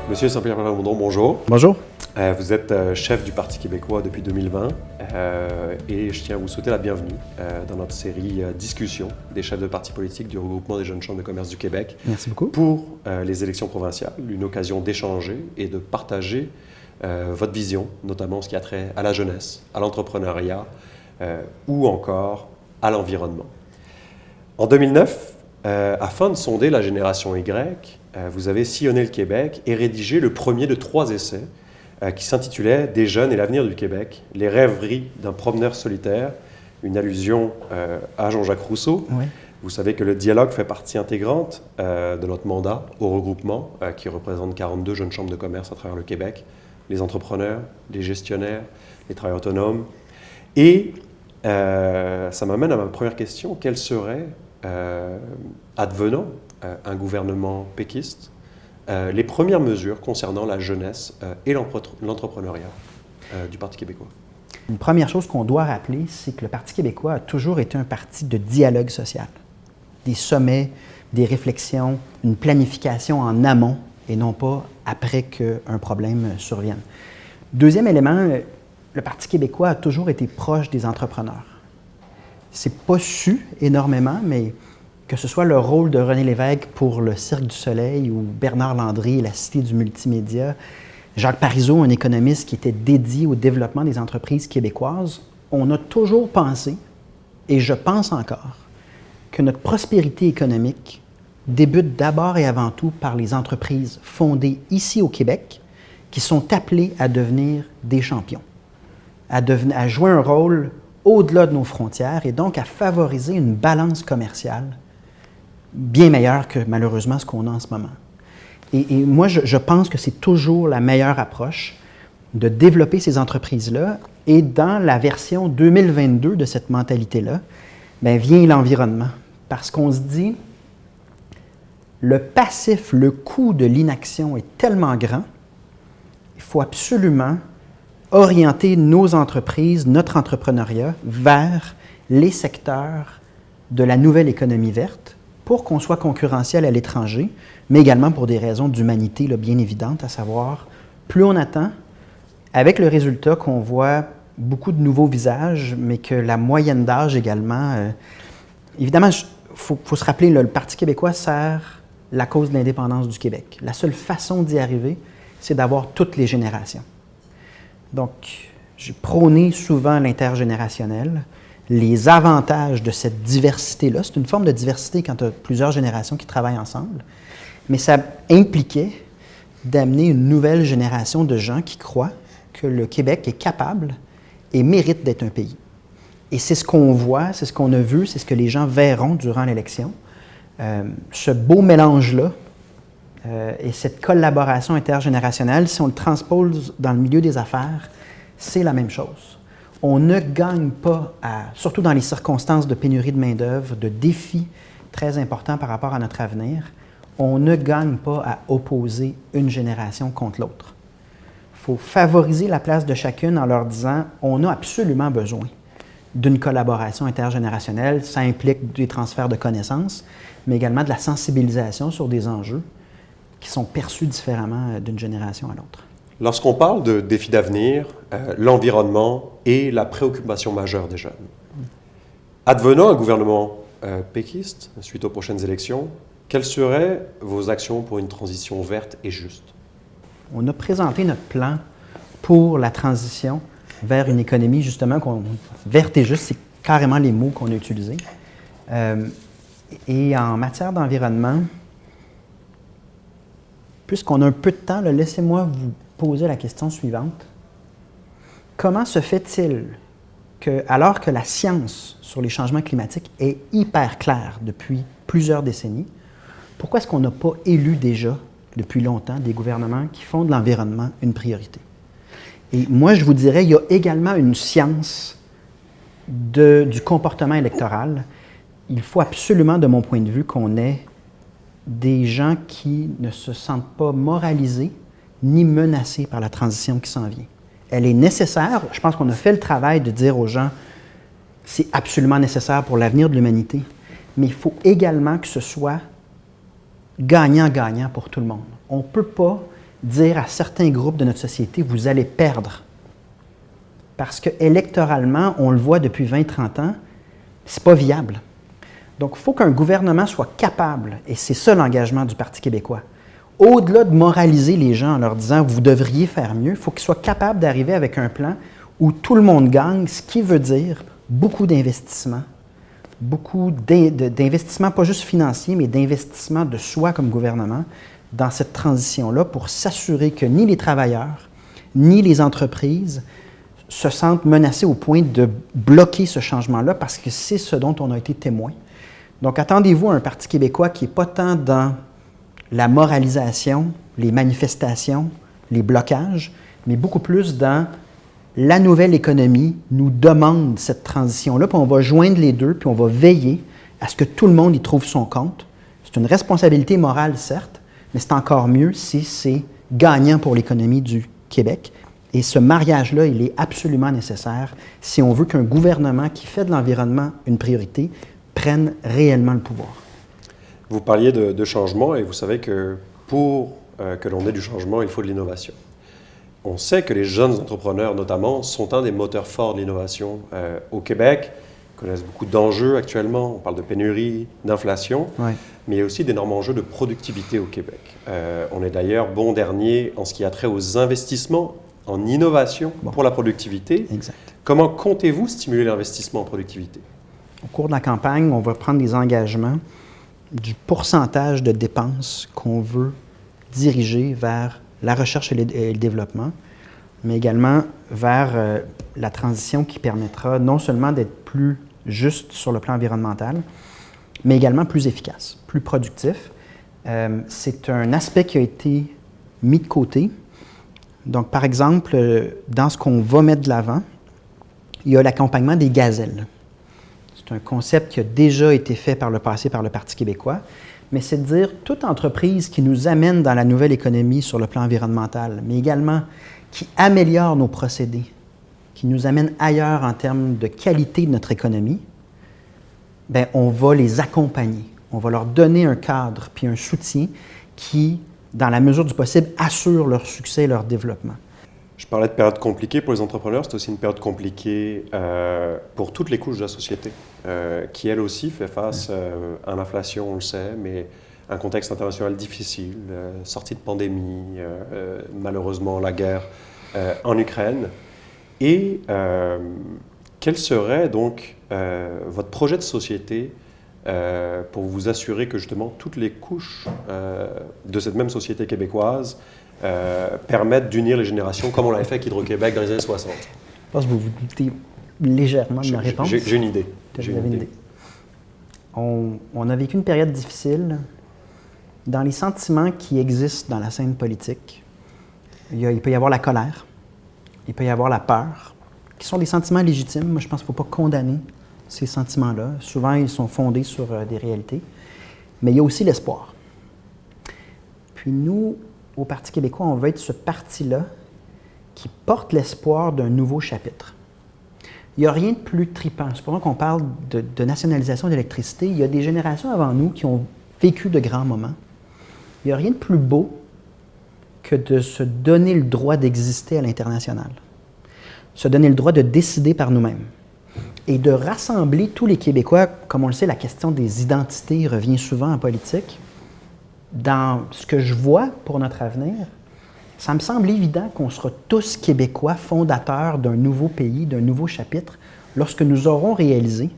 Monsieur Saint-Pierre Plamondon, bonjour. Bonjour. Vous êtes chef du Parti québécois depuis 2020 et je tiens à vous souhaiter la bienvenue dans notre série Discussion des chefs de partis politiques du regroupement des jeunes chambres de commerce du Québec. Merci beaucoup. Pour les élections provinciales, une occasion d'échanger et de partager votre vision, notamment ce qui a trait à la jeunesse, à l'entrepreneuriat ou encore à l'environnement. En 2009, afin de sonder la génération Y, vous avez sillonné le Québec et rédigé le premier de 3 essais qui s'intitulait « Des jeunes et l'avenir du Québec, les rêveries d'un promeneur solitaire », une allusion à Jean-Jacques Rousseau. Oui. Vous savez que le dialogue fait partie intégrante de notre mandat au regroupement qui représente 42 jeunes chambres de commerce à travers le Québec, les entrepreneurs, les gestionnaires, les travailleurs autonomes. Et ça m'amène à ma première question. Quelle serait, advenant un gouvernement péquiste, les premières mesures concernant la jeunesse et l'entrepreneuriat du Parti québécois? Une première chose qu'on doit rappeler, c'est que le Parti québécois a toujours été un parti de dialogue social. Des sommets, des réflexions, une planification en amont et non pas après qu'un problème survienne. Deuxième élément, le Parti québécois a toujours été proche des entrepreneurs. C'est pas su énormément, mais que ce soit le rôle de René Lévesque pour le Cirque du Soleil ou Bernard Landry, la Cité du multimédia, Jacques Parizeau, un économiste qui était dédié au développement des entreprises québécoises, on a toujours pensé, et je pense encore, que notre prospérité économique débute d'abord et avant tout par les entreprises fondées ici au Québec qui sont appelées à devenir des champions, à jouer un rôle au-delà de nos frontières et donc à favoriser une balance commerciale bien meilleure que malheureusement ce qu'on a en ce moment. Et moi, je pense que c'est toujours la meilleure approche de développer ces entreprises-là. Et dans la version 2022 de cette mentalité-là, bien, vient l'environnement. Parce qu'on se dit, le passif, le coût de l'inaction est tellement grand, il faut absolument orienter nos entreprises, notre entrepreneuriat vers les secteurs de la nouvelle économie verte pour qu'on soit concurrentiel à l'étranger, mais également pour des raisons d'humanité là, bien évidentes, à savoir, plus on attend, avec le résultat qu'on voit beaucoup de nouveaux visages, mais que la moyenne d'âge également... évidemment, il faut se rappeler, là, le Parti québécois sert la cause de l'indépendance du Québec. La seule façon d'y arriver, c'est d'avoir toutes les générations. Donc, j'ai prôné souvent l'intergénérationnel, les avantages de cette diversité-là. C'est une forme de diversité quand tu as plusieurs générations qui travaillent ensemble, mais ça impliquait d'amener une nouvelle génération de gens qui croient que le Québec est capable et mérite d'être un pays. Et c'est ce qu'on voit, c'est ce qu'on a vu, c'est ce que les gens verront durant l'élection. Ce beau mélange-là et cette collaboration intergénérationnelle, si on le transpose dans le milieu des affaires, c'est la même chose. On ne gagne pas, surtout dans les circonstances de pénurie de main-d'œuvre, de défis très importants par rapport à notre avenir, on ne gagne pas à opposer une génération contre l'autre. Il faut favoriser la place de chacune en leur disant on a absolument besoin d'une collaboration intergénérationnelle. Ça implique des transferts de connaissances, mais également de la sensibilisation sur des enjeux qui sont perçus différemment d'une génération à l'autre. Lorsqu'on parle de défis d'avenir, l'environnement est la préoccupation majeure des jeunes. Advenant un gouvernement péquiste, suite aux prochaines élections, quelles seraient vos actions pour une transition verte et juste? On a présenté notre plan pour la transition vers une économie, justement, verte et juste, c'est carrément les mots qu'on a utilisés. Et en matière d'environnement, puisqu'on a un peu de temps, là, laissez-moi vous poser la question suivante. Comment se fait-il que, alors que la science sur les changements climatiques est hyper claire depuis plusieurs décennies, pourquoi est-ce qu'on n'a pas élu déjà, depuis longtemps, des gouvernements qui font de l'environnement une priorité? Et moi, je vous dirais, il y a également une science du comportement électoral. Il faut absolument, de mon point de vue, qu'on ait des gens qui ne se sentent pas moralisés ni menacés par la transition qui s'en vient. Elle est nécessaire. Je pense qu'on a fait le travail de dire aux gens c'est absolument nécessaire pour l'avenir de l'humanité, mais il faut également que ce soit gagnant-gagnant pour tout le monde. On ne peut pas dire à certains groupes de notre société, vous allez perdre. Parce qu'électoralement, on le voit depuis 20-30 ans, c'est pas viable. Donc, il faut qu'un gouvernement soit capable, et c'est ça l'engagement du Parti québécois, au-delà de moraliser les gens en leur disant « vous devriez faire mieux », il faut qu'ils soient capables d'arriver avec un plan où tout le monde gagne, ce qui veut dire beaucoup d'investissements, d'investissements pas juste financiers, mais d'investissements de soi comme gouvernement dans cette transition-là pour s'assurer que ni les travailleurs, ni les entreprises se sentent menacés au point de bloquer ce changement-là parce que c'est ce dont on a été témoin. Donc, attendez-vous à un Parti québécois qui n'est pas tant dans la moralisation, les manifestations, les blocages, mais beaucoup plus dans la nouvelle économie nous demande cette transition-là, puis on va joindre les deux, puis on va veiller à ce que tout le monde y trouve son compte. C'est une responsabilité morale, certes, mais c'est encore mieux si c'est gagnant pour l'économie du Québec. Et ce mariage-là, il est absolument nécessaire si on veut qu'un gouvernement qui fait de l'environnement une priorité prenne réellement le pouvoir. Vous parliez de changement et vous savez que pour que l'on ait du changement, il faut de l'innovation. On sait que les jeunes entrepreneurs, notamment, sont un des moteurs forts de l'innovation au Québec. Ils connaissent beaucoup d'enjeux actuellement. On parle de pénurie, d'inflation, Ouais. mais il y a aussi d'énormes enjeux de productivité au Québec. On est d'ailleurs bon dernier en ce qui a trait aux investissements en innovation pour la productivité. Exact. Comment comptez-vous stimuler l'investissement en productivité? Au cours de la campagne, on va prendre des engagements du pourcentage de dépenses qu'on veut diriger vers la recherche et le développement, mais également vers la transition qui permettra non seulement d'être plus juste sur le plan environnemental, mais également plus efficace, plus productif. C'est un aspect qui a été mis de côté. Donc, par exemple, dans ce qu'on va mettre de l'avant, il y a l'accompagnement des gazelles. C'est un concept qui a déjà été fait par le passé par le Parti québécois, mais c'est de dire toute entreprise qui nous amène dans la nouvelle économie sur le plan environnemental, mais également qui améliore nos procédés, qui nous amène ailleurs en termes de qualité de notre économie, bien, on va les accompagner. On va leur donner un cadre puis un soutien qui, dans la mesure du possible, assure leur succès et leur développement. Je parlais de période compliquée pour les entrepreneurs, c'est aussi une période compliquée pour toutes les couches de la société, qui elle aussi fait face à l'inflation, on le sait, mais un contexte international difficile, sortie de pandémie, malheureusement la guerre en Ukraine. Et quel serait donc votre projet de société pour vous assurer que justement toutes les couches de cette même société québécoise permettent d'unir les générations, comme on l'avait fait avec Hydro-Québec dans les années 60. Je pense que vous vous doutez légèrement de ma réponse. J'ai une idée. Vous avez une idée. On a vécu une période difficile. Dans les sentiments qui existent dans la scène politique, il peut y avoir la colère, il peut y avoir la peur, qui sont des sentiments légitimes. Moi, je pense qu'il ne faut pas condamner ces sentiments-là. Souvent, ils sont fondés sur des réalités. Mais il y a aussi l'espoir. Puis nous, au Parti québécois, on veut être ce parti-là qui porte l'espoir d'un nouveau chapitre. Il n'y a rien de plus tripant. C'est pour ça qu'on parle de nationalisation d'électricité. Il y a des générations avant nous qui ont vécu de grands moments. Il n'y a rien de plus beau que de se donner le droit d'exister à l'international. Se donner le droit de décider par nous-mêmes. Et de rassembler tous les Québécois. Comme on le sait, la question des identités revient souvent en politique. Dans ce que je vois pour notre avenir, ça me semble évident qu'on sera tous Québécois fondateurs d'un nouveau pays, d'un nouveau chapitre, lorsque nous aurons réalisé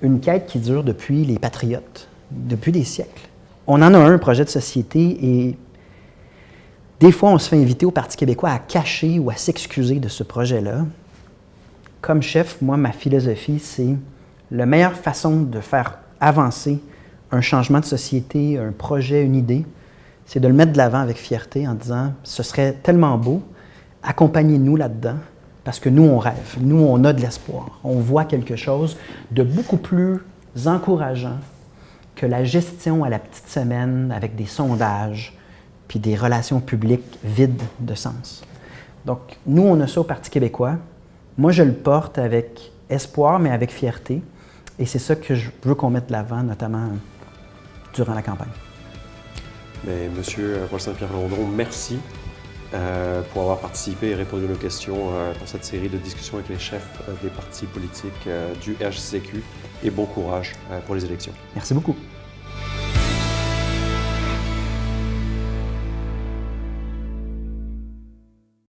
une quête qui dure depuis les Patriotes, depuis des siècles. On en a un projet de société et des fois, on se fait inviter au Parti québécois à cacher ou à s'excuser de ce projet-là. Comme chef, moi, ma philosophie, c'est la meilleure façon de faire avancer un changement de société, un projet, une idée, c'est de le mettre de l'avant avec fierté en disant « ce serait tellement beau, accompagnez-nous là-dedans, parce que nous, on rêve, nous, on a de l'espoir, on voit quelque chose de beaucoup plus encourageant que la gestion à la petite semaine avec des sondages puis des relations publiques vides de sens. » Donc, nous, on a ça au Parti québécois. Moi, je le porte avec espoir, mais avec fierté. Et c'est ça que je veux qu'on mette de l'avant, notamment durant la campagne. Mais Monsieur Paul Saint-Pierre Plamondon, merci pour avoir participé et répondu à nos questions pour cette série de discussions avec les chefs des partis politiques du RJCQ et bon courage pour les élections. Merci beaucoup.